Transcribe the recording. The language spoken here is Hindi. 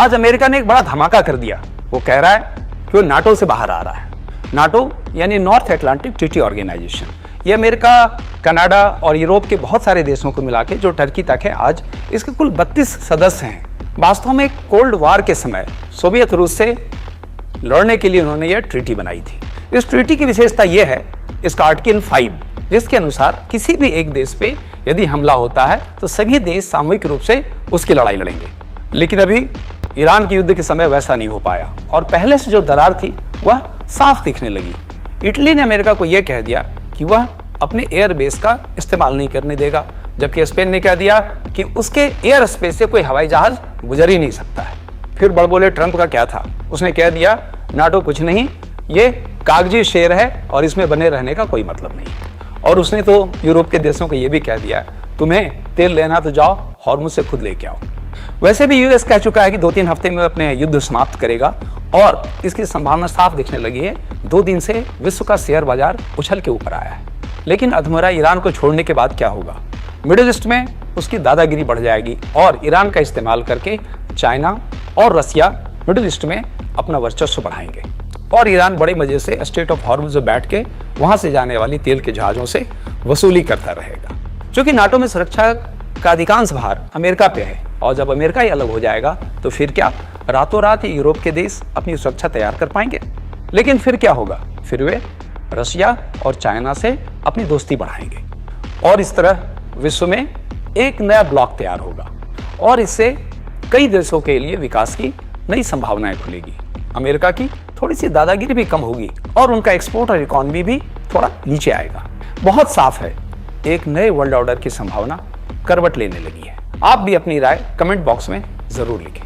आज अमेरिका ने एक बड़ा धमाका कर दिया। वो कह रहा है कि वो नाटो से बाहर आ रहा है। नाटो यानी नॉर्थ अटलांटिक ट्रीटी ऑर्गेनाइजेशन, ये अमेरिका, कनाडा और यूरोप के बहुत सारे देशों को मिला के जो टर्की तक है, आज इसके कुल 32 सदस्य हैं। वास्तव में कोल्ड वार के समय सोवियत रूस से लड़ने के लिए उन्होंने यह ट्रीटी बनाई थी। इस ट्रीटी की विशेषता यह है, इसका आर्टिकल 5, जिसके अनुसार किसी भी एक देश पे यदि हमला होता है तो सभी देश सामूहिक रूप से उसकी लड़ाई लड़ेंगे। लेकिन अभी ईरान के युद्ध के समय वैसा नहीं हो पाया और पहले से जो दरार थी वह साफ दिखने लगी। इटली ने अमेरिका को यह कह दिया कि वह अपने एयर बेस का इस्तेमाल नहीं करने देगा, जबकि स्पेन ने कह दिया कि उसके एयर स्पेस से कोई हवाई जहाज गुजर ही नहीं सकता है। फिर बड़बोले ट्रंप का क्या था, उसने कह दिया नाटो कुछ नहीं, ये कागजी शेर है और इसमें बने रहने का कोई मतलब नहीं। और उसने तो यूरोप के देशों को यह भी कह दिया तुम्हें तेल लेना तो जाओ हॉर्मुज़ से खुद लेके आओ। वैसे भी यूएस कह चुका है कि 2-3 हफ्ते में अपने युद्ध समाप्त करेगा और इसकी संभावना साफ दिखने लगी है। 2 दिन से विश्व का शेयर बाजार उछल के ऊपर आया है। लेकिन अधमरा ईरान को छोड़ने के बाद क्या होगा? मिडिल ईस्ट में उसकी दादागिरी बढ़ जाएगी और ईरान का इस्तेमाल करके चाइना और रसिया मिडिल ईस्ट में अपना वर्चस्व बढ़ाएंगे और ईरान बड़े मजे से स्ट्रेट ऑफ हॉर्मुज़ में बैठ के वहां से जाने वाली तेल के जहाजों से वसूली करता रहेगा। क्योंकि नाटो में सुरक्षा का अधिकांश भार अमेरिका पे है और जब अमेरिका ही अलग हो जाएगा तो फिर क्या रातों रात यूरोप के देश अपनी सुरक्षा तैयार कर पाएंगे? लेकिन फिर क्या होगा? फिर वे रसिया और चाइना से अपनी दोस्ती बढ़ाएंगे और इस तरह विश्व में एक नया ब्लॉक तैयार होगा और इससे कई देशों के लिए विकास की नई संभावनाएं खुलेगी। अमेरिका की थोड़ी सी दादागिरी भी कम होगी और उनका एक्सपोर्ट और इकोनॉमी भी थोड़ा नीचे आएगा। बहुत साफ है, एक नए वर्ल्ड ऑर्डर की संभावना करवट लेने लगी है। आप भी अपनी राय कमेंट बॉक्स में जरूर लिखें।